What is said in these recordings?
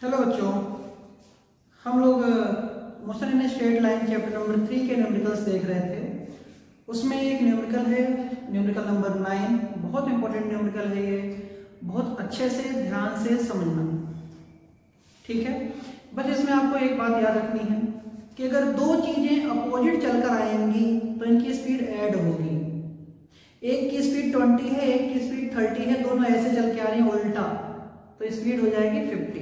Hello बच्चों, हम लोग motion in straight line chapter number 3 के न्यूमेरिकल्स देख रहे थे। उसमें एक न्यूमेरिकल है, न्यूमेरिकल नंबर 9। बहुत इंपॉर्टेंट न्यूमेरिकल है ये, बहुत अच्छे से ध्यान से समझना, ठीक है। बस इसमें आपको एक बात याद रखनी है कि अगर दो चीजें अपोजिट चलकर आएंगी तो इनकी स्पीड ऐड होगी। एक की स्पीड 20 है, एक की स्पीड 30 है, दोनों ऐसे चल के आ रही है उल्टा, तो स्पीड हो जाएगी 50।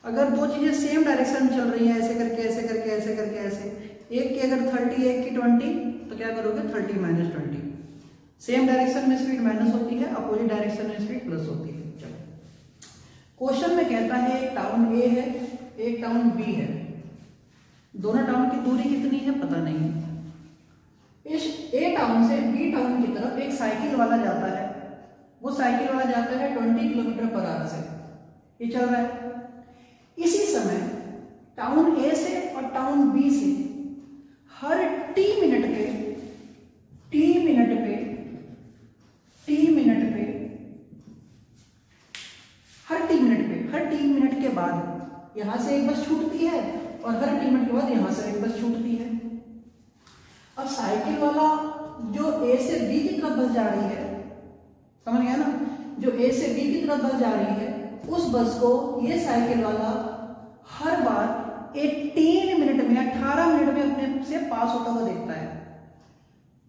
अगर दो चीजें सेम डायरेक्शन में चल रही हैं, ऐसे करके ऐसे करके ऐसे करके ऐसे, एक की अगर 30 एक की 20, तो क्या करोगे 30 माइनस 20। सेम डायरेक्शन में स्पीड माइनस होती है, अपोजिट डायरेक्शन में स्पीड प्लस होती है। चलो, क्वेश्चन में कहता है एक टाउन ए है, एक टाउन बी है, दोनों टाउन की दूरी कितनी है पता नहीं है। इस ए टाउन से बी टाउन की तरफ एक साइकिल वाला जाता है, वो साइकिल वाला जाता है 20 किलोमीटर पर आवर से, ये चल रहा है। इसी समय टाउन ए से और टाउन बी से हर टी मिनट पे हर टी मिनट के बाद यहां से एक बस छूटती है और हर टी मिनट के बाद यहां से एक बस छूटती है। अब साइकिल वाला जो ए से बी की तरफ बस जा रही है, समझ गया ना, जो ए से बी की तरफ बस जा रही है, उस बस को ये साइकिल वाला हर बार 18 मिनट में 18 मिनट में अपने से पास होता हुआ देखता है।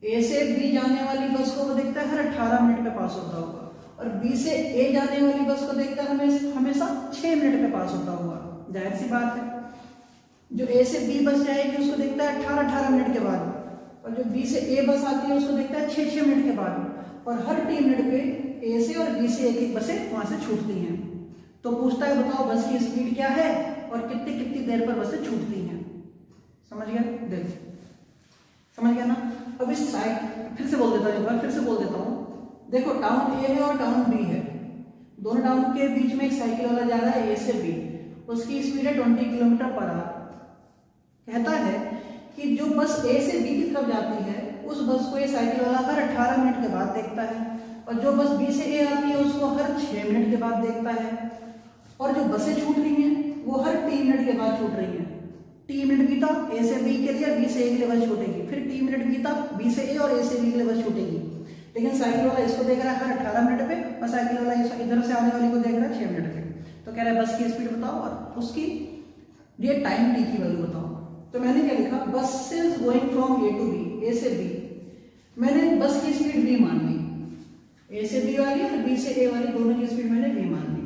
ए से बी जाने वाली बस को वो देखता है हर 18 मिनट में पास होता हुआ, और बी से ए जाने वाली बस को देखता है हमेशा 6 मिनट में पास होता हुआ। जाहिर सी बात है, जो ए से बी बस जाएगी उसको देखता है 18 मिनट के बाद, और जो बी से ए बस आती है उसको देखता है 6 मिनट के बाद, और हर 3 मिनट पे ए से और बी से एक एक बसें वहां से छूटती हैं। तो पूछता है बताओ बस की स्पीड क्या है और कितनी कितनी देर पर बसें छूटती हैं। समझ गया? देख समझ गया ना। अब इस साइड फिर से बोल देता हूँ, एक बार फिर से बोल देता हूँ। देखो, टाउन ए है और टाउन बी है, दोनों टाउन के बीच में एक साइकिल वाला जा रहा है ए से बी, उसकी स्पीड है 20 किलोमीटर पर आवर। कहता है कि जो बस ए से बी की तरफ जाती है उस बस को ये साइकिल वाला हर 18 मिनट के बाद देखता है, और जो बस बी से ए आती है उसको हर 6 मिनट के बाद देखता है, और जो बसें छूट रही हैं वो हर 3 मिनट के बाद छूट रही हैं। टी मिनट बीता ए से बी के लिए, बी से ए के लिए बस छूटेगी, फिर टी मिनट बीता बी से ए और ए से बी के लिए बस छूटेगी। लेकिन साइकिल वाला इसको देख रहा है हर 18 मिनट पे, और साइकिल वाला इधर से आने वाली को देख रहा है 6 मिनट पे। तो कह रहा है बस की स्पीड बताओ और उसकी ये टाइम टी की वैल्यू बताओ। तो मैंने क्या लिखा, bus is going from A to B, A से बी। मैंने बस की स्पीड v मान ली, ए से बी वाली और बी से ए वाली दोनों की स्पीड मैंने v मान ली।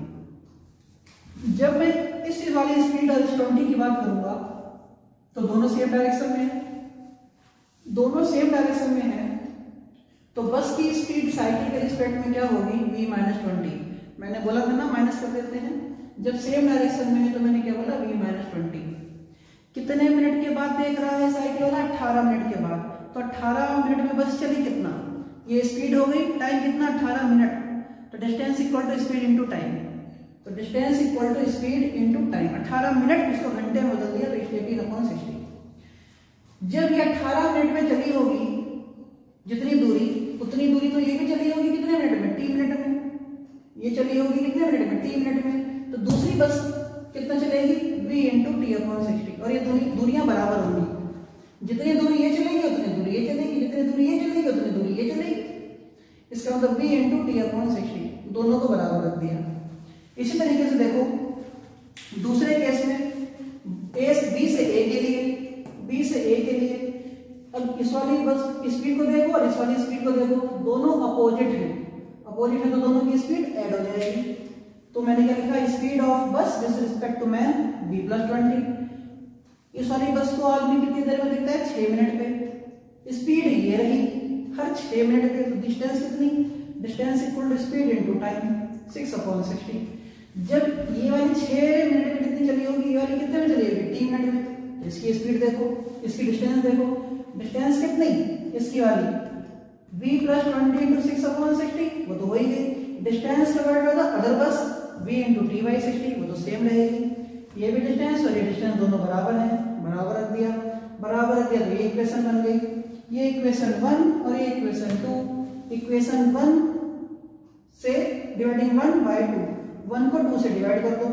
जब मैं इस वाली स्पीड और 20 की बात करूंगा तो दोनों सेम डायरेक्शन में है, दोनों सेम डायरेक्शन में है, तो बस की स्पीड साइकिल के रिस्पेक्ट में क्या होगी, v माइनस 20। मैंने बोला था ना माइनस कर देते हैं, जब सेम डायरेक्शन में है तो मैंने क्या बोला, v माइनस 20। कितने मिनट के बाद देख रहा है साइकिल वाला, 18 मिनट के बाद। तो 18 मिनट में बस चली कितना, ये स्पीड हो गई, टाइम कितना 18 मिनट, तो distance equal to speed into time. तो distance equal to speed into time, 18 minute इसको घंटे में बदल दिया तो 18/60। जब ये 18 मिनट में चली होगी जितनी दूरी, उतनी दूरी तो ये भी चली होगी कितने मिनट में, टी मिनट में। ये चली होगी कितने मिनट में, टी मिनट में। तो दूसरी बस कितना चलेगी, v इंटू t/60, और ये दूरियां बराबर होंगी। जितनी दूरी ये चलेगी उतनी दूरी ये चलेगी, जितनी दूरी ये चलेगी उतनी दूरी ये चलेगी। इसका मतलब v इंटू t/60, दोनों को बराबर रख दिया। इसी तरीके से देखो दूसरे केस में बी से ए के लिए, बी से ए के लिए। अब इस वाली बस स्पीड को देखो और इस वाली स्पीड को देखो, दोनों अपोजिट है, अपोजिट है तो दोनों की स्पीड ऐड हो जाएगी। तो मैंने क्या लिखा, speed of bus with respect to man v+20। इस वाली बस को आदमी कितनी देर में दिखता है, 6 मिनट पे। स्पीड ये रही हर 6 मिनट पे, तो डिस्टेंस कितनी, distance equal to speed into time 6/60। जब ये वाली 6 मिनट में कितनी चली होगी, ये वाली कितने में चली होगी, 3 मिनट में। इसकी स्पीड देखो, इसकी डिस्टेंस देखो, डिस्टेंस कितनी, इसकी वाली v+20 इंटू 6/60, वो तो हो ही गई। Distance covered by the other बस v इंटू t/60, वो तो सेम रहेगी। ये भी डिस्टेंस और ये डिस्टेंस दोनों बराबर है, बराबर रख दिया, बराबर रख दिया तो ये इक्वेशन बन गई। ये इक्वेशन 1 और ये इक्वेशन 2। इक्वेशन 1 से डिवाइडिंग 1/2, 1 को 2 से डिवाइड कर दो,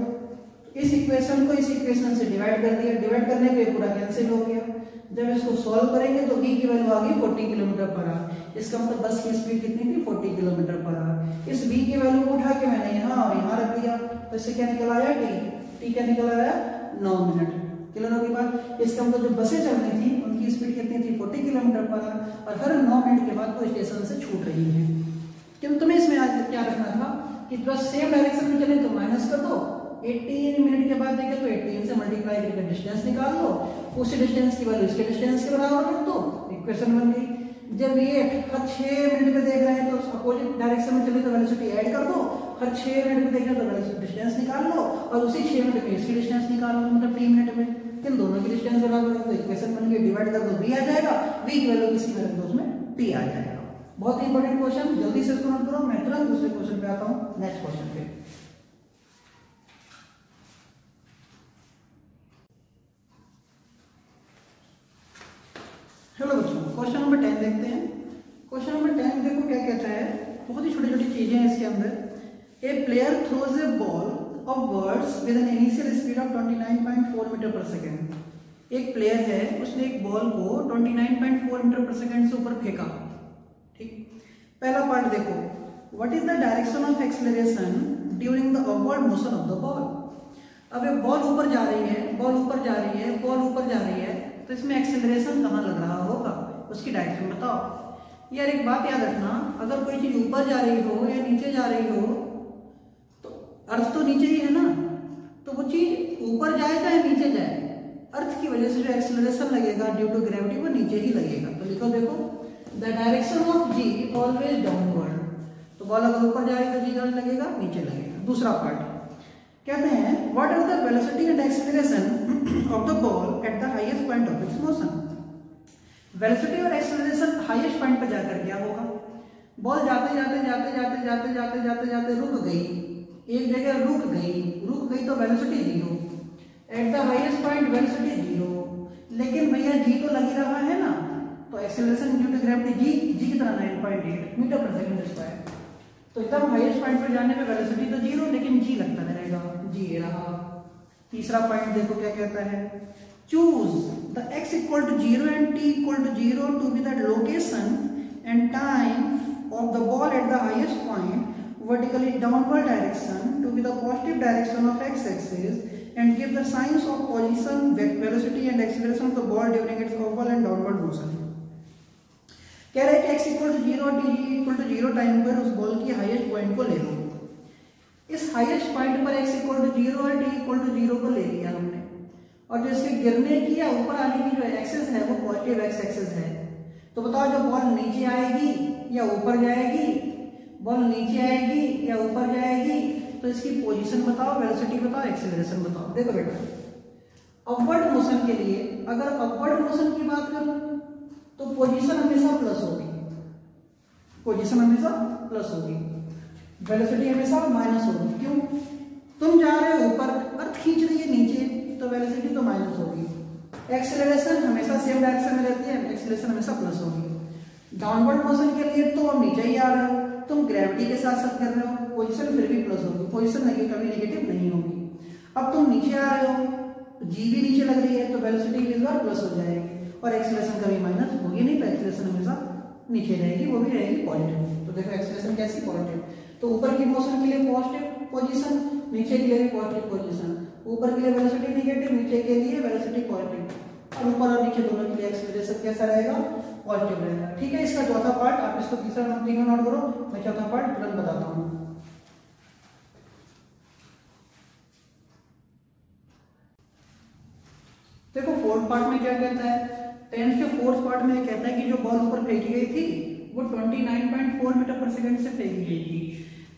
इस इक्वेशन को इस इक्वेशन से डिवाइड कर दिया, डिवाइड करने पे पूरा कैंसिल हो गया। जब इसको सॉल्व करेंगे तो v की वैल्यू आ गई 40 किलोमीटर पर आवर। इसका मतलब बस की स्पीड कितनी थी? 40 किलोमीटर पर आवर। इस v की वैल्यू को उठा के मैंने यहाँ और यहाँ रख दिया, तो इससे क्या निकल आया? t क्या निकल आया? 9 मिनट। क्लियर हो गई बात? इसका मतलब जो बसें चल रही थी उनकी स्पीड कितनी थी? 40 किलोमीटर पर आवर, और हर 9 मिनट के बाद वो स्टेशन से छूट रही है। क्योंकि तुम्हें इसमें आज क्या रखना था कि बस सेम डायरेक्शन में चले तो माइनस कर दो, 18 मिनट के बाद देखे तो 18 से मल्टीप्लाई करके डिस्टेंस निकाल लो, उसी डिस्टेंस की वैल्यू इसके डिस्टेंस के बराबर रख दो, इक्वेशन बन गई। जब ये हर 6 मिनट में देख रहे हैं तो अपोजिट डायरेक्शन में चले तो वेलोसिटी ऐड कर दो, हर 6 मिनट में देख रहे हैं तो वेलोसिटी डिस्टेंस निकाल लो, और उसी 6 मिनट में इसकी डिस्टेंस निकाल लो, मतलब 3 मिनट में इन दोनों की डिस्टेंस बराबर है, तो इक्वेशन बन गई। डिवाइड कर दो, v आ जाएगा, v की वैल्यू किसी में रख दो, उसमें t आ जाएगा। बहुत ही इंपॉर्टेंट क्वेश्चन, जल्दी से इसको नोट करो। मैं तुरंत दूसरे क्वेश्चन पे आता हूँ, नेक्स्ट क्वेश्चन पे। हेलो बच्चों, क्वेश्चन नंबर 10 देखते हैं। क्वेश्चन नंबर 10 देखो क्या कहता है, बहुत ही छोटी छोटी चीजें हैं इसके अंदर। A player throws a ball upwards with an initial speed of 29.4 metre per second. एक प्लेयर है, उसने एक बॉल को 29.4 मीटर पर सेकेंड से ऊपर फेंका। ठीक, पहला पार्ट देखो, what is the direction of acceleration during the upward motion of the ball. अब एक बॉल ऊपर जा रही है, बॉल ऊपर जा रही है, बॉल ऊपर जा रही है, तो इसमें एक्सेलरेशन कहाँ लग रहा होगा, उसकी डायरेक्शन बताओ। यार एक बात याद रखना, अगर कोई चीज ऊपर जा रही हो या नीचे जा रही हो तो अर्थ तो नीचे ही है ना, तो वो चीज ऊपर जाए चाहे नीचे जाए, अर्थ की वजह से जो एक्सेलरेशन लगेगा ड्यू टू ग्रेविटी वो नीचे ही लगेगा। तो लिखो, देखो the direction of g always downward. तो बॉल अगर ऊपर जा रही है तो जी कहाँ लगेगा? नीचे लगेगा। दूसरा पार्ट कहते हैं, what are the velocity and acceleration of the ball at the highest point of its motion. Velocity और एक्सेलरेशन हाईएस्ट पॉइंट पर जाकर क्या होगा? बॉल जाते जाते जाते जाते जाते जाते जाते जाते रुक गई, एक जगह रुक गई तो velocity 0, eight the highest point velocity 0। लेकिन भैया जी तो लगी रहा है ना, तो acceleration due to gravity G कितना? 9.8 मीटर पर सेकंड स्क्वायर। तो एकदम हाईएस्ट पॉइंट पर जाने पे वेलोसिटी तो 0, लेकिन जी लगता रहेगा, जी रहा। तीसरा पॉइंट देखो क्या कहता है, choose the x = 0 and t = 0 to be the location and time of the ball at the highest point vertically downward direction to be the positive direction of x axis and give the signs of position, velocity and acceleration of the ball during its upward and downward motion. कह रहे हैं कि x = 0 और t = 0 time पर उस ball की highest point को ले लो। इस हाईएस्ट पॉइंट पर x = 0 और t = 0 को ले लिया हमने, और जो इसके गिरने की या ऊपर आने की जो एक्सेस है वो पॉजिटिव x एक्सेस है। तो बताओ, जब बॉल नीचे आएगी या ऊपर जाएगी, बॉल नीचे आएगी या ऊपर जाएगी, तो इसकी पोजीशन बताओ, वेलोसिटी बताओ, एक्सेलरेशन बताओ। देखो बेटा, अपवर्ड मोशन के लिए अगर अपवर्ड मोशन की बात करूं तो पोजीशन हमेशा प्लस होगी, पोजीशन हमेशा प्लस होगी, वेलोसिटी हमेशा माइनस होगी। क्यों? तुम जा रहे हो ऊपर, अर्थ खींच रही है नीचे, तो वेलोसिटी तो माइनस होगी। एक्सेलरेशन हमेशा सेम डायरेक्शन में रहती है, एक्सेलरेशन हमेशा प्लस होगी। डाउनवर्ड मोशन के लिए तो हम नीचे ही आ रहे हो, तुम ग्रेविटी के साथ साथ कर रहे हो, पोजीशन फिर भी प्लस होगी, पोजीशन कभी नेगेटिव नहीं होगी। अब तुम नीचे आ रहे हो, जी भी नीचे लग रही है, तो वेलोसिटी इस बार प्लस हो जाएगी, और एक्सेलरेशन कभी माइनस होगी नहीं, तो एक्सेलरेशन हमेशा नीचे रहेगी, वो भी रहेगी पॉजिटिव। तो देखो एक्सेलरेशन कैसी? पॉजिटिव। तो ऊपर की मोशन के लिए पॉजिटिव पोजीशन, नीचे के लिए भी पॉजिटिव पोजीशन। ऊपर के लिए वेलोसिटी नेगेटिव, नीचे के लिए वेलोसिटी पॉजिटिव, और ऊपर और नीचे दोनों के लिए एक्सेलरेशन कैसा रहेगा? पॉजिटिव रहेगा। ठीक है, इसका चौथा पार्ट आप इसको तीसरा नोट करो, मैं चौथा पार्ट तुरंत बताता हूँ। देखो फोर्थ पार्ट में क्या कहता है, 10th के फोर्थ पार्ट में कहता है कि जो बॉल ऊपर फेंकी गई थी वो 29.4 मीटर पर सेकंड से फेंकी गई थी।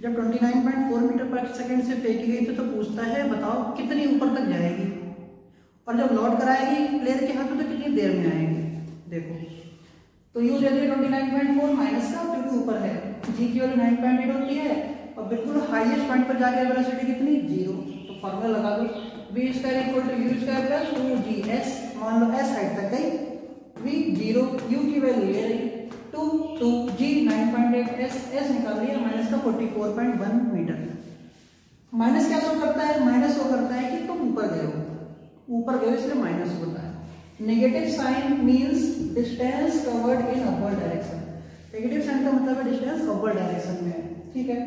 जब 29.4 मीटर पर सेकंड से फेंकी गई थी तो पूछता है बताओ कितनी ऊपर तक जाएगी, और जब लौट कराएगी प्लेयर के हाथ में तो कितनी देर में आएगी। देखो तो यूज है 29.4 माइनस का, क्योंकि ऊपर है, जी की वैल्यू 9.8 होती है, और बिल्कुल हाईएस्ट पॉइंट पर जाके वेलोसिटी कितनी? 0। तो फॉर्मूला लगा दो, v² = u² + 2g's। मान लो s हाइट तक गई, v 0, u की वैल्यू ये रही 2 g 9.8, s निकाल लिया, माइनस का 44.1 मीटर। माइनस क्या शो करता है? माइनस शो करता है कि तुम ऊपर गए हो, ऊपर गए इसलिए माइनस होता है। Negative sign means distance covered in upward direction. Negative sign का मतलब है डिस्टेंस अपवर्ड डायरेक्शन में है, ठीक है।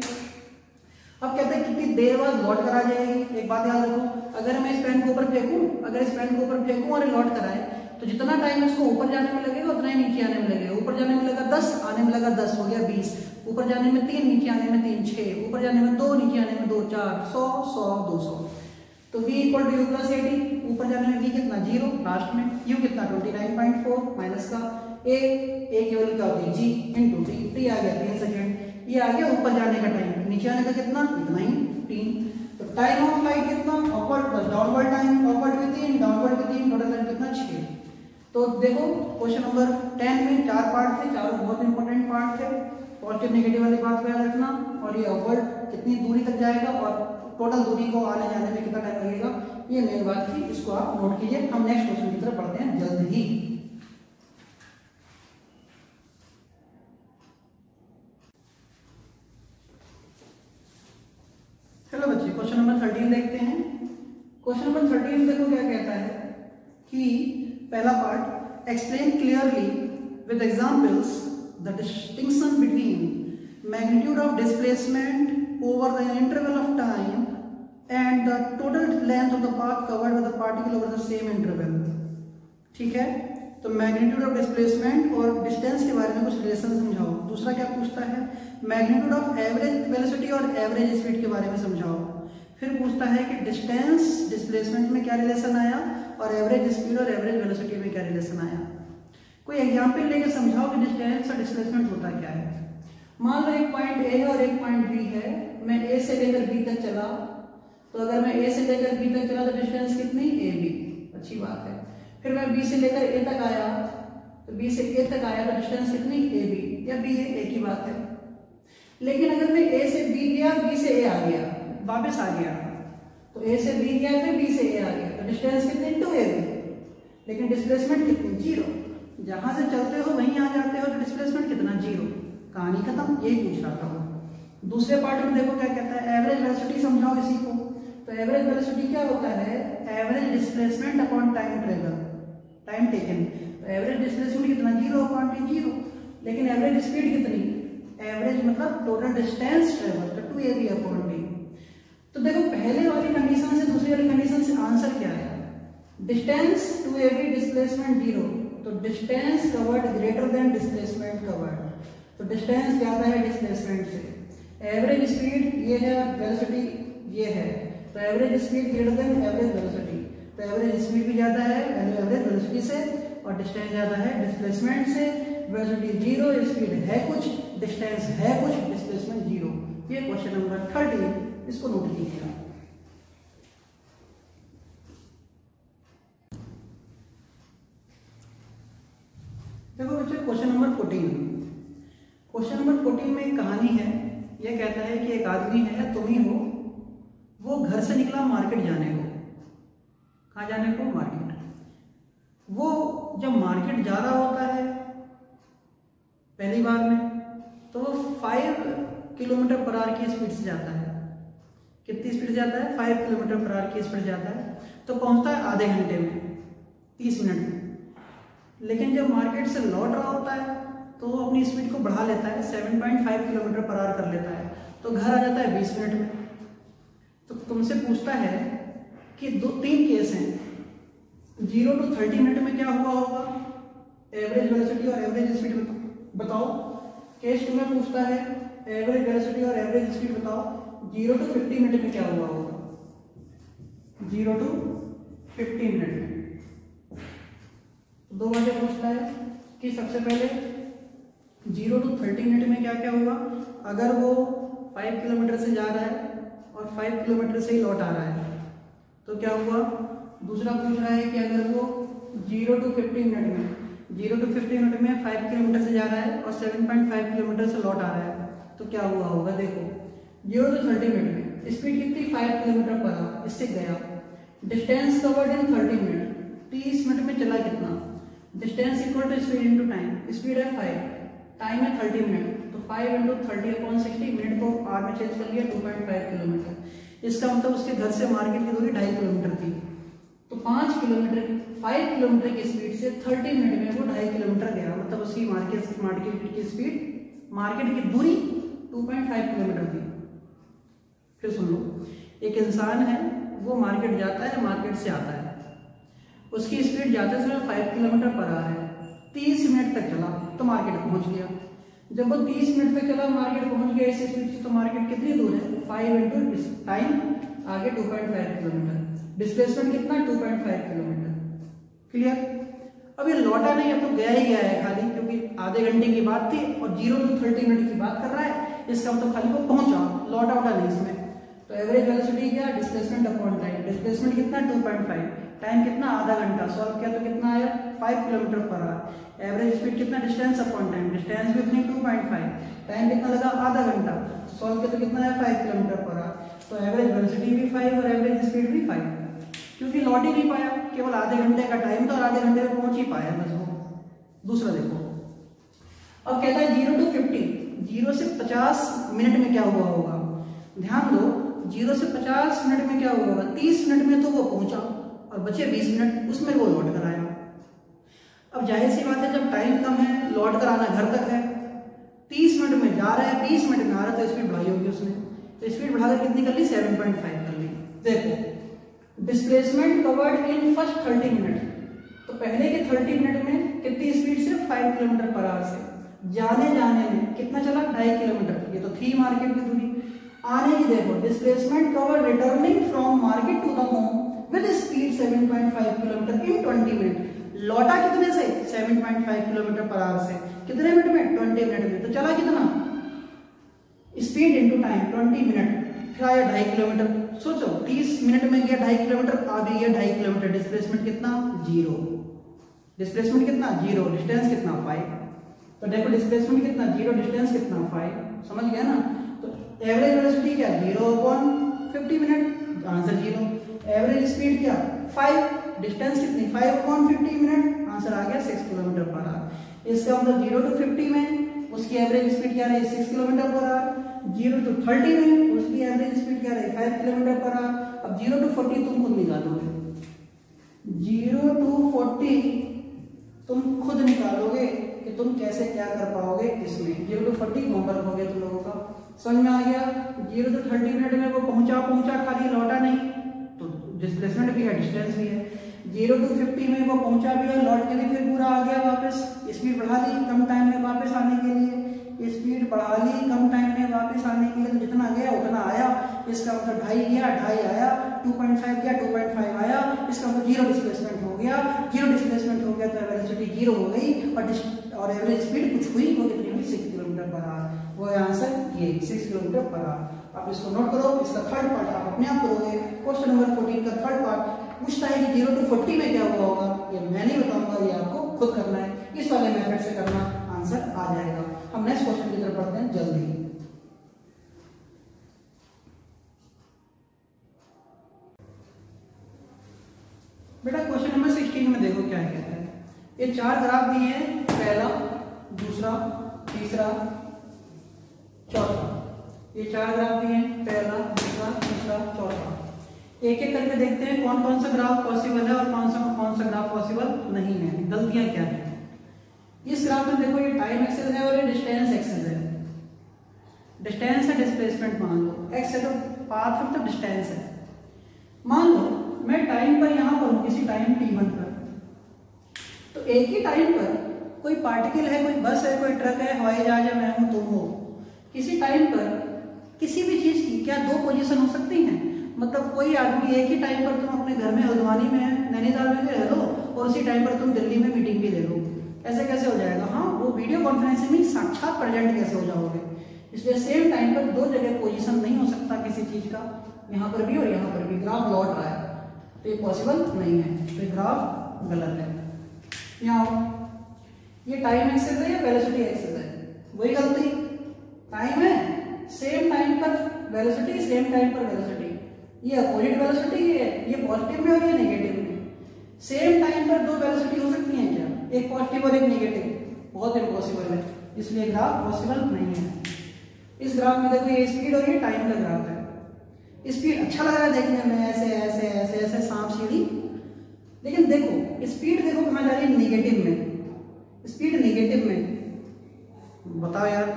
अब कहते हैं कितनी देर बाद लौट कर आ जाएगी। एक बात याद रखो, अगर मैं इस पेन को ऊपर फेंकूं, अगर इस पेन को ऊपर फेंकूं और लौट कर आए तो जितना टाइम इसको ऊपर जाने में लगेगा उतना ही नीचे आने में लगेगा। ऊपर जाने में लगा 10, आने में लगा 10, हो गया 20। ऊपर जाने में 3, नीचे आने में 3, 6। ऊपर जाने में 2, नीचे आने में 2, 4, 100, 100, 200। तो v equal to u plus 80। ऊपर जाने में v कितना 0, लास्ट में u कितना 29.4 माइनस का a केवल क्या होती है g इंटू t आ गया 3 सेकेंड। ये आ गया ऊपर जाने का टाइम, नीचे आने का कितना, इतना ही 3। तो टाइम ऑफ फ्लाइट कितना, upward plus downward time, upward में 3, डाउनवर्ड में 3, टोटल टाइम कितना 6। तो देखो क्वेश्चन नंबर 10 में 4 पार्ट थे, चारों बहुत इंपॉर्टेंट पार्ट थे। पॉजिटिव नेगेटिव वाली बात को याद रखना, और ये अपवर्ड कितनी दूरी तक जाएगा और टोटल दूरी को आने जाने में कितना टाइम लगेगा, ये मेन बात थी, इसको आप नोट कीजिए। हम नेक्स्ट क्वेश्चन की तरफ बढ़ते हैं जल्द ही। चलो बच्चे क्वेश्चन नंबर 13 देखते हैं। क्वेश्चन नंबर 13 देखो क्या कहता है कि पहला part, explain clearly with examples the distinction between magnitude of displacement over the interval of time and the total length of the path covered with the particle over the same interval. ठीक है, तो magnitude of displacement और distance के बारे में कुछ relation समझाओ। दूसरा क्या पूछता है, मैग्नीट्यूड ऑफ एवरेज वेलोसिटी और एवरेज स्पीड के बारे में समझाओ। फिर पूछता है कि डिस्टेंस डिस्प्लेसमेंट में क्या रिलेशन आया और एवरेज स्पीड और एवरेज वेलोसिटी में क्या रिलेशन आया। कोई एग्जांपल लेके समझाओ कि डिस्टेंस और डिस्प्लेसमेंट होता क्या है। मान लो एक पॉइंट ए है और एक पॉइंट बी है, मैं ए से लेकर बी तक चला, तो अगर मैं ए से लेकर बी तक चला तो डिस्टेंस कितनी, ए बी, अच्छी बात है। फिर मैं बी से लेकर ए तक आया, तो बी से ए तक आया तो डिस्टेंस कितनी, ए बी या बी है, एक ही बात है। लेकिन अगर मैं ए से बी गया, बी से ए आ गया, वापस आ गया, तो ए से बी गया फिर बी से ए आ गया, तो डिस्टेंस कितनी, 2ab। लेकिन डिस्प्लेसमेंट कितनी, 0। जहां से चलते हो वहीं आ जाते हो, तो डिस्प्लेसमेंट कितना, 0। कहानी खत्म, यही पूछ रहा था वो। दूसरे पार्ट में देखो क्या कहता है, एवरेज वेलोसिटी समझाओ इसी को। तो एवरेज वेलोसिटी क्या होता है, average displacement upon time travel, time taken. तो एवरेज डिस्प्लेसमेंट कितना, 0 अपॉन t 0। लेकिन एवरेज स्पीड कितनी, एवरेज मतलब टोटल डिस्टेंस ट्रेवल, तो 2ab अपॉन t। तो देखो पहले वाली कंडीशन से दूसरी वाली कंडीशन से आंसर क्या है, डिस्टेंस 2ab, डिस्प्लेसमेंट 0। तो distance covered greater than displacement covered, तो डिस्टेंस ज्यादा है डिस्प्लेसमेंट से। एवरेज स्पीड ये है, वेलोसिटी ये है, तो average speed greater than average velocity. तो एवरेज स्पीड भी ज्यादा है एवरेज वेलोसिटी से, और डिस्टेंस ज्यादा है डिस्प्लेसमेंट से। वेलोसिटी 0, स्पीड है कुछ, डिस्टेंस है कुछ, डिस्प्लेसमेंट 0। ये क्वेश्चन नंबर 13, इसको नोट कीजिएगा। देखो बच्चों क्वेश्चन नंबर 14। क्वेश्चन नंबर 14 में एक कहानी है। यह कहता है कि एक आदमी है, तुम ही हो, वो घर से निकला मार्केट जाने को। कहाँ जाने को, मार्केट। वो जब मार्केट जा रहा होता है पहली बार में, तो वो 5 किलोमीटर पर आवर की स्पीड से जाता है। कितनी स्पीड से जाता है, 5 किलोमीटर पर आवर की स्पीड जाता है। तो पहुंचता है आधे घंटे में, 30 मिनट में। लेकिन जब मार्केट से लौट रहा होता है तो वो अपनी स्पीड को बढ़ा लेता है, 7.5 किलोमीटर पर आवर कर लेता है, तो घर आ जाता है 20 मिनट में। तो तुमसे पूछता है कि 3 केस हैं, 0 to 30 मिनट में क्या हुआ होगा, एवरेज वेलोसिटी और एवरेज स्पीड बताओ। केस 2 में पूछता है एवरेज वेलोसिटी और एवरेज स्पीड बताओ, 0 to 50 मिनट में क्या हुआ होगा, 0 to 50 मिनट में। 2 बातें पूछता है कि सबसे पहले 0 to 30 मिनट में क्या क्या हुआ। अगर वो 5 किलोमीटर से जा रहा है और 5 किलोमीटर से ही लौट आ रहा है तो क्या हुआ। दूसरा पूछ रहा है कि अगर वो 0 to 50 मिनट में, 0 to 50 मिनट में 5 किलोमीटर से जा रहा है और 7.5 किलोमीटर से लौट आ रहा है तो क्या हुआ होगा। देखो 0 to 30 मिनट में स्पीड कितनी, 5 किलोमीटर पर आवर, इससे गया। Distance covered in 30 minute, 30 minute में चला कितना। Distance equal to speed into time, speed है 5, टाइम है 30 मिनट, तो 5 × 30/60 मिनट को आवर में चेंज कर लिया, 2.5 किलोमीटर। इसका मतलब उसके घर से मार्केट की दूरी 2.5 किलोमीटर थी। तो 5 किलोमीटर की स्पीड से 30 मिनट में वो 2.5 किलोमीटर गया, मतलब उसकी मार्केट की स्पीड, मार्केट की दूरी 2.5 किलोमीटर थी। फिर सुन लो, एक इंसान है, वो मार्केट जाता है, मार्केट से आता है, उसकी स्पीड जाते समय 5 किलोमीटर पर आ है, 30 मिनट तक चला तो मार्केट पहुंच गया। जब वो 30 मिनट तक चला, मार्केट पहुंच गया इस स्पीड से, तो मार्केट कितनी दूर है? 5 इंटू टाइम, आगे 2.5 किलोमीटर, डिस्प्लेसमेंट कितना? 2.5 किलोमीटर। क्लियर? अब ये लौटा नहीं है तो गया ही गया है खाली, क्योंकि आधे घंटे की बात थी और 0 to 30 मिनट की बात कर रहा है, इसका मतलब खाली वो पहुंचा, लौटा उठा नहीं इसमें। तो एवरेज वेलोसिटी क्या? Displacement upon time. डिस्प्लेसमेंट कितना? 2.5, टाइम कितना? आधा घंटा। सॉल्व किया तो कितना आया? 5 kilometre per hour. Average speed कितना? डिस्टेंस अपॉन टाइम, डिस्टेंस भी उतनी 2.5, टाइम कितना लगा? आधा घंटा। सॉल्व किया तो कितना आया? 5 किलोमीटर पर आवर। तो एवरेज वेलोसिटी भी 5 और एवरेज स्पीड भी 5, क्योंकि लौट ही नहीं पाया, केवल आधे घंटे का टाइम था और आधे घंटे में पहुंच ही पाया बस वो। दूसरा देखो, अब कहता है 0 to 50, 0 से 50 मिनट में क्या हुआ होगा? ध्यान दो, 0 से 50 मिनट में क्या हुआ होगा? 30 मिनट में तो वो पहुंचा और बचे 20 मिनट, उसमें वो लौट कर आया। अब जाहिर सी बात है, जब टाइम कम है, लौट कर आना घर तक है, 30 मिनट में जा रहा है, 20 मिनट में आ रहा है, तो स्पीड बढ़ाई होगी उसने। तो स्पीड बढ़ाकर कितनी कर ली? 7.5 कर ली। देखो, displacement covered in first 30 minute, तो पहले के 30 मिनट में कितनी स्पीड? सिर्फ 5 किलोमीटर पर आवर से। जाने में कितना चला? 2.5 किलोमीटर, ये तो थी मार्केट की दूरी। आने की देखो, displacement covered returning from market to the home with speed 7.5 kilometre in 20 minute. लौटा कितने से? 7.5 किलोमीटर पर आवर से। कितने मिनट में? 20 मिनट में। तो चला कितना? स्पीड इंटू टाइम 20 मिनट, फिर आया 2.5 किलोमीटर। सोचो, 30 मिनट में गया 2.5 किलोमीटर, आ भी गया 2.5 किलोमीटर। डिस्प्लेसमेंट कितना? 0। डिस्प्लेसमेंट कितना? 0। डिस्टेंस कितना? 5। तो देखो, डिस्प्लेसमेंट कितना? 0, डिस्टेंस कितना? 5। समझ गया ना? तो एवरेज वेलोसिटी क्या? 0/50 मिनट, आंसर 0। एवरेज स्पीड क्या? 5। डिस्टेंस कितनी? 5/50 मिनट, आंसर आ गया 6 किलोमीटर पर आवर। इसका मतलब 0 to 50 में उसकी एवरेज स्पीड क्या रही? 6 किलोमीटर पर आवर। 0 to 30 में उसकी एवरेज स्पीड क्या रही? 5 किलोमीटर पर आवर। अब 0 to 40 तुम खुद निकालोगे, 0 to 40 तुम खुद निकालोगे कि तुम कैसे क्या कर पाओगे इसमें। 0 to 40 होमवर्क हो गया तुम लोगों का, समझ में आ गया? 0 to 30 मिनट में वो पहुंचा खाली, लौटा नहीं, तो डिस्प्लेसमेंट भी है, डिस्टेंस भी है। 0 to 50 में वो पहुंचा भी है, लौट के भी फिर पूरा आ गया वापस। स्पीड बढ़ा ली कम टाइम में वापस आने के लिए, स्पीड बढ़ा ली कम टाइम में वापस आने के लिए, तो जितना गया उतना आया। इसका मतलब 2.5 गया, 2.5 आया, 2.5 गया, 2.5 आया, इसका मतलब 0 डिस्प्लेसमेंट हो गया। 0 डिस्प्लेसमेंट हो गया तो वेलोसिटी 0 हो गई और एवरेज स्पीड कुछ हुई, वो कितनी हुई? 6 किलोमीटर पर आवर। वो आंसर ये 6 किलोमीटर पर आवर। आप इसको नोट करो, इसका थर्ड पार्ट आप अपने आप करोगे। क्वेश्चन नंबर 14 का थर्ड पार्ट पूछता है कि 0 to 40 में क्या हुआ होगा? ये मैं नहीं बताऊंगा, ये आपको खुद करना है, इस वाले मेथड से करना, आंसर आ जाएगा। हम नेक्स्ट क्वेश्चन की तरफ पढ़ते हैं जल्दी। बेटा क्वेश्चन नंबर 16 में देखो क्या कहता है। ये 4 ग्राफ दिए हैं, पहला, दूसरा, तीसरा, चौथा। ये 4 ग्राफ दिए हैं, पहला, दूसरा, तीसरा, चौथा। एक एक करके देखते हैं कौन कौन सा ग्राफ पॉसिबल है और कौन सा ग्राफ पॉसिबल नहीं है, गलतियां क्या है। इस ग्राफ में देखो, ये टाइम एक्सेस है और ये डिस्टेंस एक्सेस है। डिस्टेंस है, डिस्प्लेसमेंट मान लो, एक्स है तो पाथ है तो डिस्टेंस है। मान लो मैं टाइम पर यहां पर हूं, किसी टाइम t1 पर, तो एक ही टाइम पर कोई पार्टिकल है, कोई बस है, कोई ट्रक है, हवाई जहाज है, मैं हूं, तुम हो। किसी टाइम पर किसी भी चीज की क्या 2 पोजीशन हो सकती हैं? मतलब कोई आदमी एक ही टाइम पर, तुम अपने घर में हल्द्वानी में, नैनीताल में भी रह लो और उसी टाइम पर तुम दिल्ली में मीटिंग भी ले लो, ऐसे कैसे हो जाएगा? हाँ, वो वीडियो कॉन्फ्रेंसिंग में साक्षात प्रेजेंट कैसे हो जाओगे? इसलिए सेम टाइम पर 2 जगह पोजीशन नहीं हो सकता किसी चीज का, यहाँ पर भी और यहाँ पर भी। ग्राफ लौट रहा है तो ये पॉसिबल नहीं है, तो ये ग्राफ गलत है। यहाँ ये टाइम एक्सेस है या वेलोसिटी एक्सेस है? वही गलती, टाइम है, सेम टाइम पर वेलोसिटी, सेम टाइम पर वेलोसिटी। ये अपोजिट वेलोसिटी है, ये पॉजिटिव में और ये नेगेटिव में। सेम टाइम पर 2 वेलोसिटी हो सकती हैं क्या? एक पॉजिटिव और एक नेगेटिव? बहुत इम्पॉसिबल है, इसलिए ग्राफ पॉसिबल नहीं है। इस ग्राफ में देखो, ये स्पीड और ये टाइम का ग्राफ है। स्पीड अच्छा लग रहा है देखने में, ऐसे ऐसे ऐसे ऐसे सांप सीढ़ी, लेकिन देखो स्पीड देखो कहाँ जा रही है, निगेटिव में, स्पीड निगेटिव में। बताओ यार,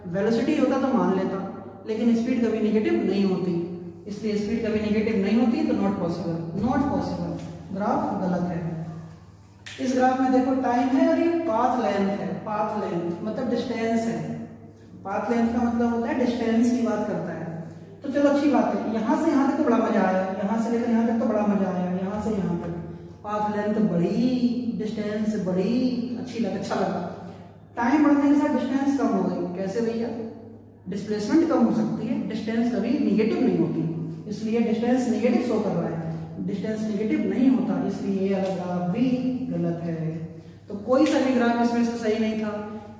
वेलोसिटी होता तो मान लेता, लेकिन स्पीड कभी निगेटिव नहीं होती, इसलिए स्पीड कभी निगेटिव नहीं होती, तो not possible, not possible, graph गलत है। इस ग्राफ में देखो टाइम है और ये पाथ लेंथ है, पाथ लेंथ मतलब डिस्टेंस है, पाथ लेंथ का मतलब होता है डिस्टेंस की बात करता है। तो चलो अच्छी बात है, यहाँ से यहाँ तक तो बड़ा मजा आया, यहाँ से लेकर यहाँ तक तो बड़ा मजा आया, यहाँ से यहाँ तक पाथ लेंथ बड़ी, डिस्टेंस बड़ी, अच्छी लगा, अच्छा लगा। टाइम बढ़ने के साथ डिस्टेंस कम हो गई, कैसे भैया? डिस्प्लेसमेंट कम हो सकती है, डिस्टेंस कभी निगेटिव नहीं होती, इसलिए डिस्टेंस निगेटिव शो कर रहा है, डिस्टेंस निगेटिव नहीं होता, इसलिए ये वाला ग्राफ भी गलत है। तो कोई सा भी ग्राफ इसमें से सही नहीं था।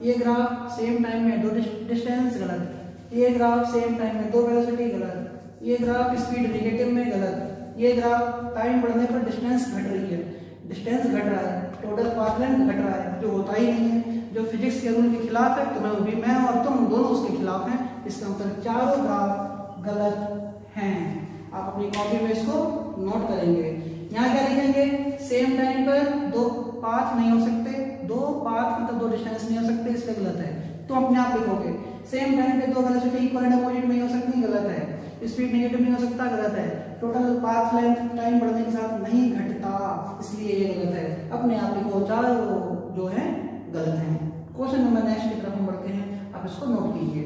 ये ग्राफ सेम टाइम में दो डिस्टेंस गलत, ये ग्राफ सेम टाइम में दो वेलोसिटी गलत, ये ग्राफ स्पीड निगेटिव में गलत, ये ग्राफ टाइम बढ़ने पर डिस्टेंस घट रही है, डिस्टेंस घट रहा है, टोटल पाथ लेंथ घट रहा है, जो होता ही नहीं है, जो फिजिक्स के रूल के खिलाफ है। तो भी मैं और तुम दोनों उसके खिलाफ हैं, इसका मतलब चारों ग्राफ गलत हैं। आप अपनी कॉपी में इसको नोट करेंगे। यहाँ क्या लिखेंगे? सेम टाइम पर दो पाथ नहीं हो सकते, दो पाथ मतलब दो डिस्टेंस नहीं हो सकते, इसलिए गलत है। तो अपने आप लिखोगे सेम टाइम पे दो वेलोसिटी इक्वल एंड अपोजिट नहीं हो सकती, गलत है। स्पीड नेगेटिव नहीं हो सकता, गलत है। टोटल पाथ लेंथ टाइम बढ़ने के साथ नहीं घटता, इसलिए ये गलत है। अपने आप लिखो, चारों जो है गलत है। क्वेश्चन नंबर नेक्स्ट की तरफ हम बढ़ते हैं, आप इसको नोट कीजिए।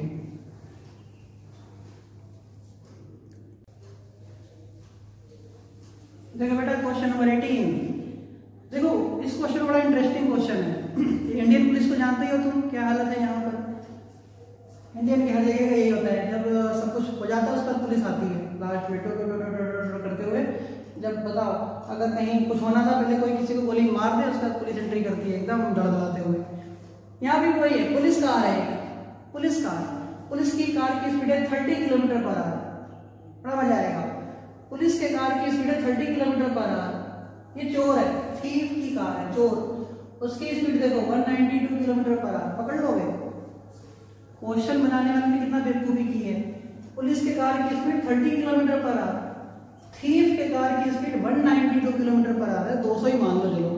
देखो बेटा क्वेश्चन नंबर 18। देखो इस क्वेश्चन बड़ा इंटरेस्टिंग क्वेश्चन है। इंडियन पुलिस को जानते ही हो तुम, क्या हालत है यहाँ पर। इंडियन की हर जगह का यही होता है, जब सब कुछ हो जाता है उसके बाद पुलिस आती है लास्ट में करते हुए। जब बताओ अगर कहीं कुछ होना था, पहले कोई किसी को गोली मार दे, उसके बाद पुलिस एंट्री करती है एकदम डरदलाते हुए। यहाँ भी वही है, पुलिस कार है, पुलिस कार, पुलिस की कार की स्पीड है 30 किलोमीटर पर आवर। बड़ा मजा आएगा। पुलिस के कार की स्पीड है 30 किलोमीटर पर आवर। ये चोर है, थीफ की कार है, चोर, उसकी स्पीड देखो 192 किलोमीटर पर आवर। पकड़ लोगे? क्वेश्चन बनाने वाले ने कितना बेवकूफी की है। पुलिस के कार की speed 30 kilometre per hour, thief के कार की स्पीड 192 किलोमीटर पर आवर है, 200 ही मान लो चलो।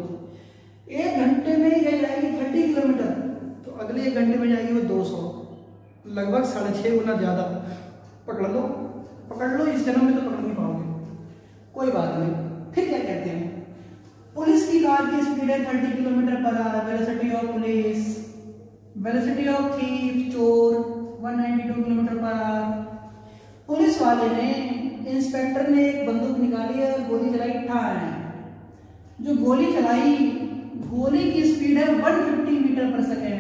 एक घंटे में ये जाएगी 30 किलोमीटर, तो अगले एक घंटे में जाएगी वो 200, लगभग 6.5 गुना ज्यादा। पकड़ लो, पकड़ लो, इस जन्म में तो पकड़ नहीं पाओगे, कोई बात नहीं। फिर क्या कहते हैं? पुलिस की कार की स्पीड है 30 kilometre per hour, velocity of police, velocity of thief चोर 192 किलोमीटर पर आवर। पुलिस वाले ने, इंस्पेक्टर ने एक बंदूक निकाली और गोली चलाई, ठान। जो गोली चलाई, गोली की स्पीड है 150 metre per second,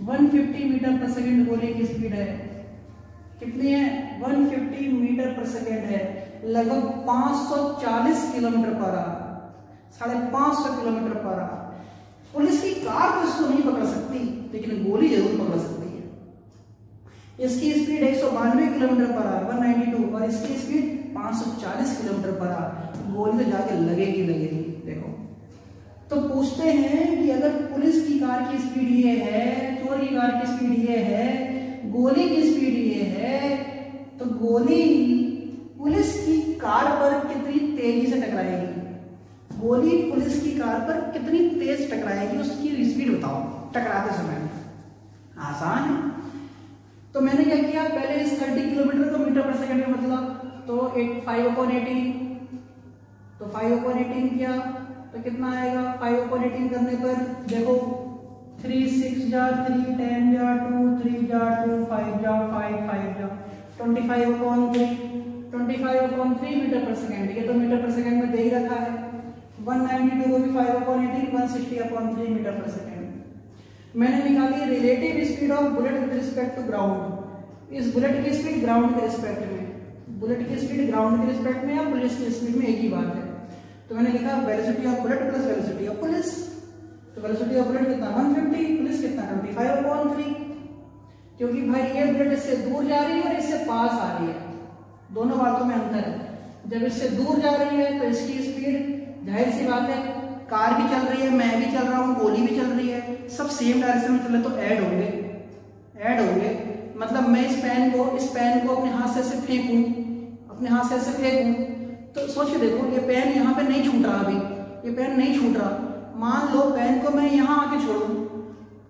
150 metre per second गोली की स्पीड है। कितनी है? 150 मीटर पर सेकेंड है, लगभग 540 kilometre per hour, 550 kilometre per hour. Police की कार तो इसको नहीं पकड़ सकती, लेकिन गोली जरूर पकड़ सकती है। इसकी स्पीड 192 किलोमीटर पर आवर, 192, और इसकी स्पीड 540 किलोमीटर पर आवर। गोली तो जाके लगेगी लगेगी। देखो तो पूछते हैं कि अगर पुलिस की कार की स्पीड ये है, चोर की कार की स्पीड ये है, गोली की स्पीड ये है, तो गोली पुलिस की कार पर कितनी तेजी से टकराएगी? गोली पुलिस की कार पर कितनी तेज टकराएगी, उसकी स्पीड बताओ टकराते समय। आसान है। तो मैंने क्या किया, पहले इस 30 किलोमीटर को मीटर पर सेकंड में बदला, तो 5/18, तो 5/18 किया तो कितना आएगा? 5/18 करने पर देखो 3 6 जा 3 10 जा 2 3 जा 2 5 जा 5 5 जा 25/3, 25/3 मीटर पर सेकेंड। ये तो मीटर पर सेकेंड में दे ही रखा है। 192 को भी 5/18, 160/3 मीटर पर सेकेंड। मैंने निकाली relative speed of bullet with respect to ground. इस बुलेट की स्पीड ग्राउंड के रिस्पेक्ट में, बुलेट की स्पीड ग्राउंड के रिस्पेक्ट में या पुलिस की स्पीड में एक ही बात है। तो मैंने लिखा velocity of bullet plus velocity of police. तो वेलोसिटी ऑफ बुलेट कितना? 150, पुलिस कितना? 25/3, क्योंकि भाई ये बुलेट इससे दूर जा रही है और इससे पास आ रही है, दोनों बातों में अंतर है। जब इससे दूर जा रही है तो इसकी स्पीड, जाहिर सी बात है, कार भी चल रही है, मैं भी चल रहा हूँ, गोली भी चल रही है, सब सेम डायरेक्शन में चल रहे, तो ऐड होंगे, ऐड होंगे। मतलब मैं इस पेन को अपने हाथ से फेंकूं अपने हाथ से ऐसे फेंकूं तो सोच के देखो, ये पेन यहाँ पे नहीं छूट रहा, अभी ये पेन नहीं छूट रहा। मान लो पेन को मैं यहाँ आके छोड़ूं,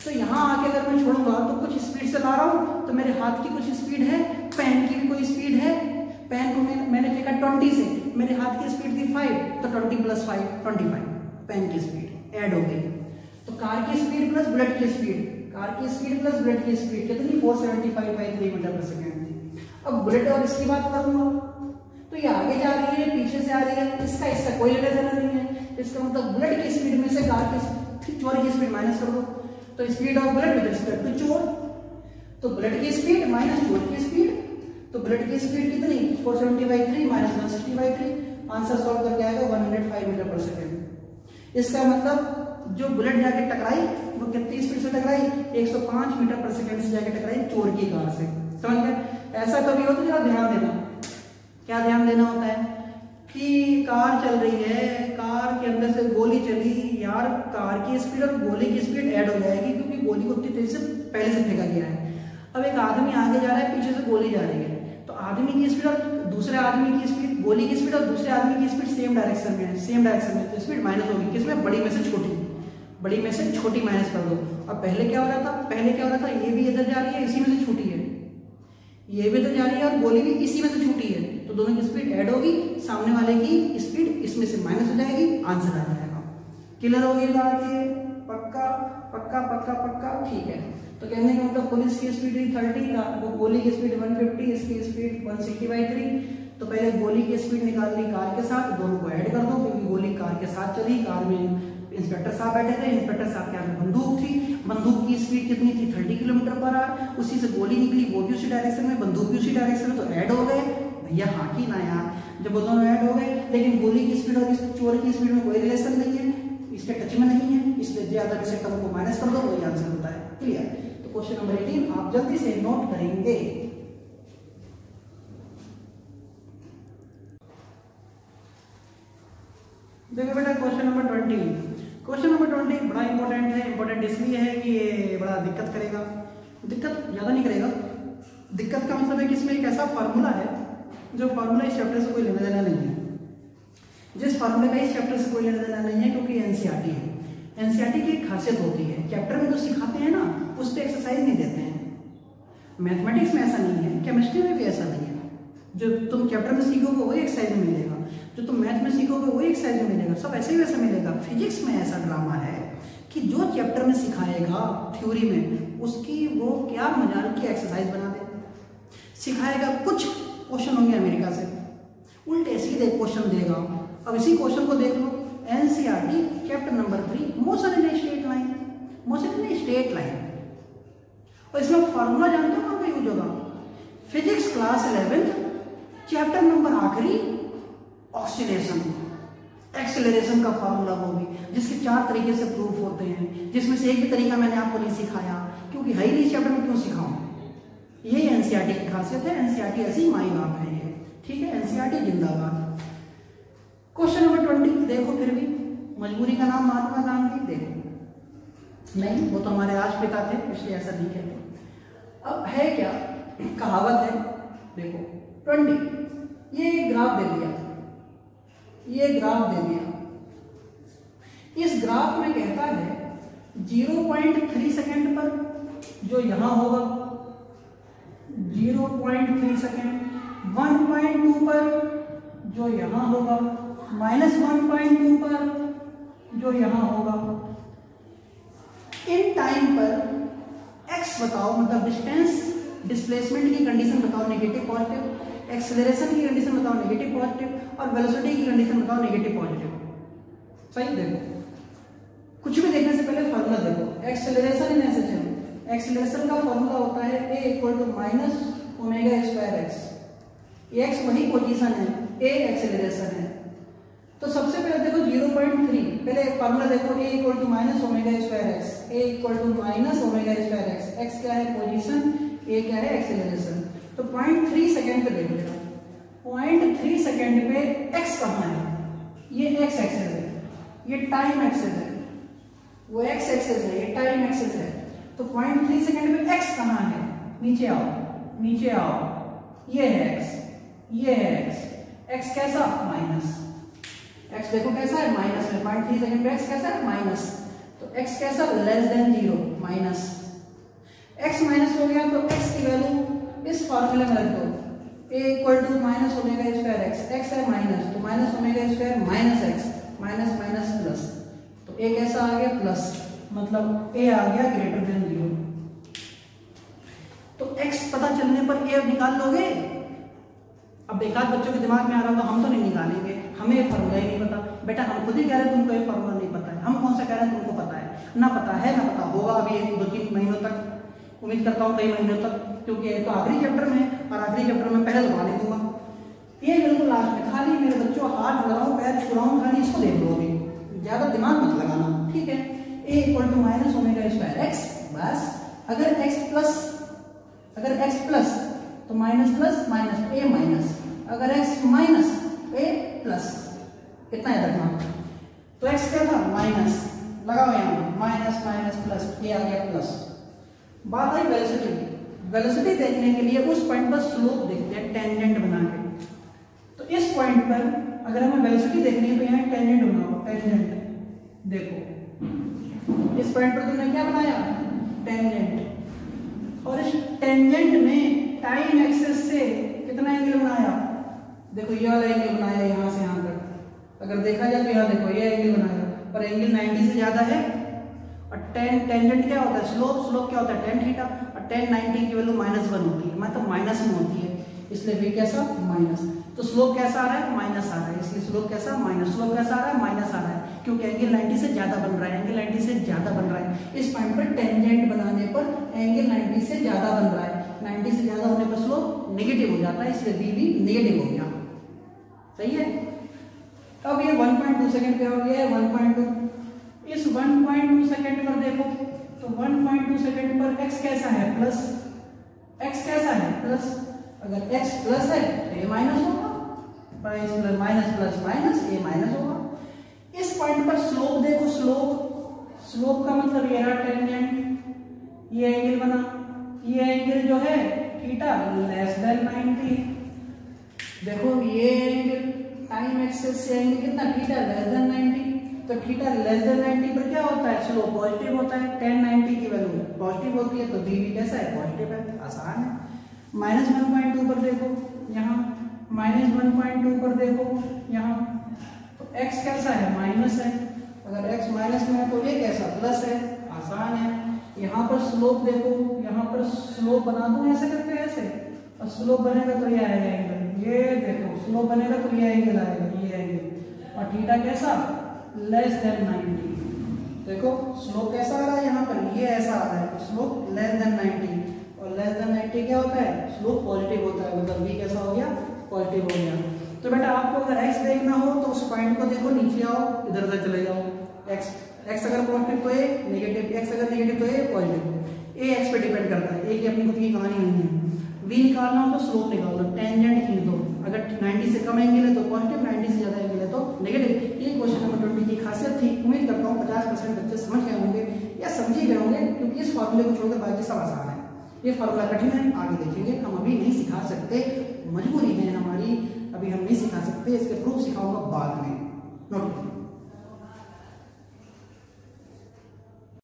तो यहाँ आके अगर मैं छोड़ूंगा तो कुछ स्पीड से ला रहा हूँ, तो मेरे हाथ की कुछ स्पीड है, पेन की भी कोई स्पीड है। पेन को मैंने फेंका 20 से, मेरे हाथ की स्पीड थी 5, तो 20 + 5 25 पेन की स्पीड ऐड हो गई। तो कार की स्पीड प्लस बुलेट की स्पीड, कार की स्पीड प्लस बुलेट की स्पीड कितनी 475/3 मीटर/सेकंड थी। अब बुलेट और इसकी बात करूंगा तो ये आगे जा रही है, पीछे से आ रही है, इसका कोई लेना देना नहीं है। इसका मतलब बुलेट की स्पीड में से कार की चोर की स्पीड माइनस कर दो, तो speed of bullet with respect to चोर, तो बुलेट की स्पीड माइनस चोर की स्पीड, तो बुलेट की स्पीड कितनी 470/3 माइनस 160/3, आंसर सॉल्व करके आएगा 105 मीटर/सेकंड। इसका मतलब जो बुलेट जाके टकराई वो कितनी स्पीड से टकराई, 105 मीटर/सेकंड से जाके टकराई चोर की कार से। समझ गए। ऐसा कभी हो तो जरा ध्यान देना, क्या ध्यान देना होता है कि कार चल रही है, कार के अंदर से गोली चली, यार कार की स्पीड और गोली की स्पीड ऐड हो जाएगी क्योंकि गोली को उतनी तेजी से पहले से फेंका गया है। अब एक आदमी आगे जा रहा है, पीछे से गोली जा रही है, तो आदमी की स्पीड और दूसरे आदमी की स्पीड, गोली की स्पीड और दूसरे आदमी की स्पीड सेम डायरेक्शन में है, सेम डायरेक्शन में, तो स्पीड माइनस होगी किसमें, बड़ी में से छोटी, बड़ी में से छोटी माइनस कर दो। अब पहले क्या हो रहा था, पहले क्या हो रहा था, ये भी इधर जा रही है, इसी में से छोटी है, ये भी इधर जा रही है और गोली भी इसी में से छोटी है, तो दोनों की स्पीड ऐड होगी, सामने वाले की स्पीड इसमें से माइनस हो जाएगी, आंसर आ जाएगा। क्लियर हो गई बात ये, पक्का पक्का पक्का पक्का, ठीक है। तो कहने का मतलब पुलिस की स्पीड 30 था, वो गोली की स्पीड 150, इसकी स्पीड 160/3। तो पहले गोली की स्पीड निकाल ली कार के साथ, दोनों को ऐड कर दो क्योंकि गोली कार के साथ चली, कार में इंस्पेक्टर साहब बैठे थे, इंस्पेक्टर साहब के हाथ में बंदूक थी, बंदूक की स्पीड कितनी थी 30 किलोमीटर/आवर, उसी से गोली निकली, वो भी उसी डायरेक्शन में, बंदूक भी उसी डायरेक्शन में, तो ऐड हो गए भैया। हाँ की ना यार, जब वो दोनों ऐड हो गए, लेकिन गोली की स्पीड और इस चोर की स्पीड में कोई रिलेशन नहीं है, इसके टच में नहीं है, इसलिए ज्यादा में से कम को माइनस कर दो, वही आंसर होता है। क्लियर। तो क्वेश्चन नंबर 18 आप जल्दी से नोट करेंगे। देखो बेटा क्वेश्चन नंबर 20, क्वेश्चन नंबर 20 बड़ा इंपॉर्टेंट है। इंपॉर्टेंट इसलिए है कि ये बड़ा दिक्कत करेगा, दिक्कत ज्यादा नहीं करेगा, दिक्कत का मतलब है कि इसमें एक ऐसा फार्मूला है जो फार्मूला इस चैप्टर से कोई लेना देना नहीं है, जिस फार्मूले का इस चैप्टर से कोई लेना देना नहीं है, क्योंकि एनसीईआरटी है। एनसीईआरटी की एक खासियत होती है, चैप्टर में जो सिखाते हैं ना उस पर एक्सरसाइज नहीं देते हैं। मैथमेटिक्स में ऐसा नहीं है, केमिस्ट्री में भी ऐसा नहीं है, जो तुम चैप्टर में सीखोगे वही एक्सरसाइज में मिलेगा, जो तुम मैथ में सीखोगे वही एक्सरसाइज में मिलेगा, सब ऐसे ही वैसा मिलेगा। फिजिक्स में ऐसा ड्रामा है कि जो चैप्टर में सिखाएगा थ्योरी में, उसकी वो क्या मजाल की एक्सरसाइज बना दे। सिखाएगा कुछ क्वेश्चन होंगे अमेरिका से, उल्टे सीधे क्वेश्चन देगा। अब इसी क्वेश्चन को देख लो, NCERT chapter number 3 motion in a straight line, motion in a straight line, और इसमें फॉर्मूला जानते हो कौन सा यूज होगा, फिजिक्स क्लास 11 चैप्टर नंबर आखिरी ऑक्सीलेशन, एक्सेलरेशन का फार्मूला वो भी, जिसके 4 तरीके से प्रूफ होते हैं, जिसमें से एक भी तरीका मैंने आपको नहीं सिखाया क्योंकि है ही नहीं चैप्टर में, क्यों सिखाऊं। यही एनसीईआरटी की खासियत है, एनसीईआरटी ऐसी माई बाप है ये, ठीक है, एनसीईआरटी जिंदाबाद। क्वेश्चन नंबर 20 देखो, फिर भी मजबूरी का नाम महात्मा गांधी, देखो नहीं वो तो हमारे राष्ट्रपिता थे इसलिए ऐसा नहीं कहते। अब है क्या, कहावत है, देखो 20 ये ग्राफ दे दिया, ये ग्राफ दे दिया, इस ग्राफ में कहता है 0.3 सेकेंड पर जो यहां होगा 0.3 सेकेंड, 1.2 पर जो यहां होगा, -1.2 पर जो यहां होगा। इन टाइम पर x बताओ, मतलब डिस्टेंस डिस्प्लेसमेंट की कंडीशन बताओ नेगेटिव पॉजिटिव, एक्सेलरेशन की कंडीशन बताओ नेगेटिव पॉजिटिव, और वेलोसिटी की कंडीशन बताओ नेगेटिव पॉजिटिव। सही, देखो कुछ भी देखने से पहले फॉर्मूला देखो। एक्सेलरेशन इन एसएचएम, एक्सेलरेशन का फॉर्मूला होता है a = -ω²x, x वही पोजीशन है, a एक्सेलरेशन है। तो सबसे पहले देखो 0.3, पहले फार्मूला देखो, a = -ω²x, a = -ω²x, x क्या है पोजीशन, a क्या है एक्सेलरेशन। तो 0.3 सेकेंड पे देख लेना, 0.3 सेकेंड पे x कहाँ है, ये x एक्सेस है, ये टाइम एक्सेस है, वो x एक्सेस है, ये टाइम एक्सेस है। तो 0.3 सेकेंड पे x कहाँ है, नीचे आओ, नीचे आओ, ये है x, ये है एक्स, एक्स कैसा माइनस, एक्स देखो कैसा है माइनस में, 0.3 सेकंड पे एक्स कैसा है माइनस, तो एक्स कैसा less than 0 minus, x minus हो गया तो एक्स की वैल्यू इस फॉर्मूले में रख दो, a equal to minus omega square x, x है माइनस तो minus omega square minus x, minus minus plus, तो a कैसा आ गया प्लस, मतलब a आ गया ग्रेटर देन 0। तो x पता चलने पर a निकाल लोगे। अब एक आध बच्चों के दिमाग में आ रहा होगा हम तो नहीं निकालेंगे, हमें ये फॉर्मूला ही नहीं पता। बेटा हम खुद ही कह रहे हैं तुमको ये फॉर्मूला नहीं पता है, हम कौन सा कह रहे हैं तुमको पता है, ना पता है ना पता होगा अभी 2-3 महीनों तक, उम्मीद करता हूँ कई महीनों तक, क्योंकि ये तो आखिरी चैप्टर में है और आखिरी चैप्टर में पहले दबा नहीं दूंगा, ये बिल्कुल लास्ट में। खाली मेरे बच्चों हाथ जोड़ रहा हूँ, पैर छू रहा हूँ, खाली इसको देख लो, अभी ज्यादा दिमाग मत लगाना, ठीक है। a equal to minus omega square x, बस अगर x प्लस तो minus plus minus a minus, अगर x माइनस a प्लस, कितना है रखना, तो x क्या था माइनस, लगाओ यहाँ माइनस माइनस प्लस a आ गया प्लस। बात आई वेलोसिटी, वेलोसिटी देखने के लिए उस पॉइंट पर स्लोप देखते हैं टेंजेंट बना के। तो इस पॉइंट पर अगर हमें वेलोसिटी देखनी है तो यहाँ टेंजेंट बनाओ, टेंजेंट देखो इस पॉइंट पर तुमने क्या बनाया टेंजेंट, और इस टेंजेंट में टाइम एक्सिस से कितना एंगल बनाया, देखो ये वाला एंगल बनाया यहाँ से यहाँ तक, अगर देखा जाए तो यहाँ देखो ये एंगल बनाया, पर एंगल 90 से ज्यादा है, और टेंजेंट क्या होता है स्लोप क्या होता है tan थीटा, और tan 90 की वैल्यू -1 होती है, मतलब माइनस में होती है, इसलिए भी कैसा माइनस, तो स्लोप कैसा आ रहा है माइनस आ रहा है, इसलिए स्लोप कैसा माइनस, स्लोप कैसा आ रहा है माइनस आ रहा है, क्योंकि एंगल 90 से ज्यादा बन रहा है, एंगल 90 से ज्यादा बन रहा है। इस पॉइंट पर टेंजेंट बनाने पर एंगल 90 से ज्यादा बन रहा है, 90 से ज्यादा होने पर स्लोप नेगेटिव हो जाता है, इसलिए बी भी नेगेटिव हो गया, सही है। अब ये 1.2 सेकंड पे हो गया है 1.2, इस 1.2 सेकंड पर देखो तो 1.2 सेकंड पर x कैसा है प्लस, x कैसा है प्लस, अगर x प्लस है तो a माइनस होगा, minus plus minus a minus होगा। इस पॉइंट पर स्लोप देखो, स्लोप का मतलब ये रहा टेंजेंट, ये एंगल बना, ये एंगल जो है थीटा लेस देन 90, देखो ये एंगल टाइम एक्सिस से एंगल कितना थीटा लेस देन 90, तो थीटा लेस देन 90 पर क्या होता है स्लोप पॉजिटिव होता है, tan 90 की वैल्यू पॉजिटिव होती है, तो b भी कैसा है पॉजिटिव है, आसान है। -1.2 पर देखो यहाँ, -1.2 पर देखो यहाँ, तो x कैसा है माइनस है, अगर x माइनस में है तो ये कैसा प्लस है, आसान है। यहाँ पर स्लोप देखो, यहाँ पर स्लोप बना दो ऐसे करके ऐसे, और स्लोप बनेगा तो ये आएगा एंगल, ये देखो स्लोप बनेगा तो ये एंगल आएगा, ये एंगल, और थीटा कैसा लेस देन 90, देखो स्लोप कैसा आ रहा है यहाँ पर, ये ऐसा आ रहा है स्लोप लेस देन 90, और लेस देन 90 क्या होता है स्लोप पॉजिटिव होता है, मतलब v कैसा हो गया पॉजिटिव हो गया। तो बेटा आपको अगर x देखना हो तो उस पॉइंट को देखो, नीचे आओ, इधर उधर चले जाओ, x अगर पॉजिटिव तो a नेगेटिव, x अगर नेगेटिव तो a पॉजिटिव, a x पे डिपेंड करता है, a की अपनी खुद की कहानी नहीं है। v निकालना हो तो स्लोप निकाल लो, टेंजेंट खींच दो, अगर 90 से कम एंगल है तो पॉजिटिव, 90 से ज्यादा एंगल है तो नेगेटिव। ये क्वेश्चन नंबर 20 की खासियत थी। उम्मीद करता हूँ 50% बच्चे समझ गए होंगे या समझे गए होंगे, क्योंकि इस फॉर्मूले को छोड़कर बाकी सब आसान है। ये फॉर्मूला कठिन है, आगे देखेंगे, हम अभी नहीं सिखा सकते, मजबूरी है हमारी, अभी हम नहीं सिखा सकते, इसके प्रूफ सिखाऊंगा बाद में, नोट